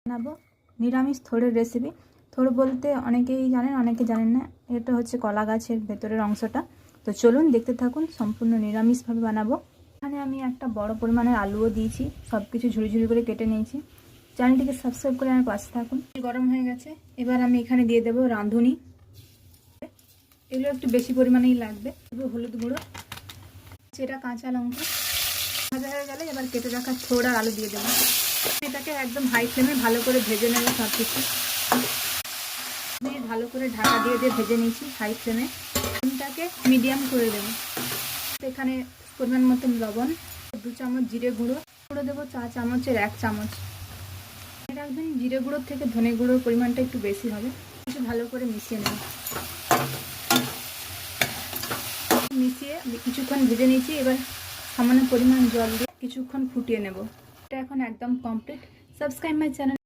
বানাবো নিরামিষ থোড়ের রেসিপি। থোড় বলতে অনেকেই জানেন, অনেকে জানেন না। এটা হচ্ছে কলা গাছের ভেতরের অংশটা। তো চলুন দেখতে থাকুন, সম্পূর্ণ নিরামিষভাবে বানাবো। এখানে আমি একটা বড় পরিমাণের আলুও দিয়েছি, সব কিছু ঝুড়ি ঝুড়ি করে কেটে নিয়েছি। চ্যানেলটিকে সাবস্ক্রাইব করে আমার পাশে থাকুন। গরম হয়ে গেছে, এবার আমি এখানে দিয়ে দেবো রাঁধুনি। এগুলো একটু বেশি পরিমাণেই লাগবে। হলুদ গুঁড়ো, চেরা কাঁচা লঙ্কা। ভাজা হয়ে গেলে এবার কেটে রাখা থোড় আর আলু দিয়ে দেবো। এটাকে একদম হাই ফ্লেমে ভালো করে ভেজে নেব। সব কিছু দিয়ে ভালো করে ঢাকা দিয়ে ভেজে নিয়েছি হাই ফ্লেমে। ফ্লেমটাকে মিডিয়াম করে দেবো। এখানে পরিমাণ মতন লবণ, 2 চামচ জিরে গুঁড়ো দেবো, 4 চামচের 1 চামচ। রাখবেন জিরে গুঁড়োর থেকে ধনে গুঁড়োর পরিমাণটা একটু বেশি হবে। একটু ভালো করে মিশিয়ে নেব। মিশিয়ে কিছুক্ষণ ভেজে নিয়েছি। এবার সামান্য পরিমাণ জল দিয়ে কিছুক্ষণ ফুটিয়ে নেব। এটা এখন একদম কমপ্লিট। Subscribe my channel.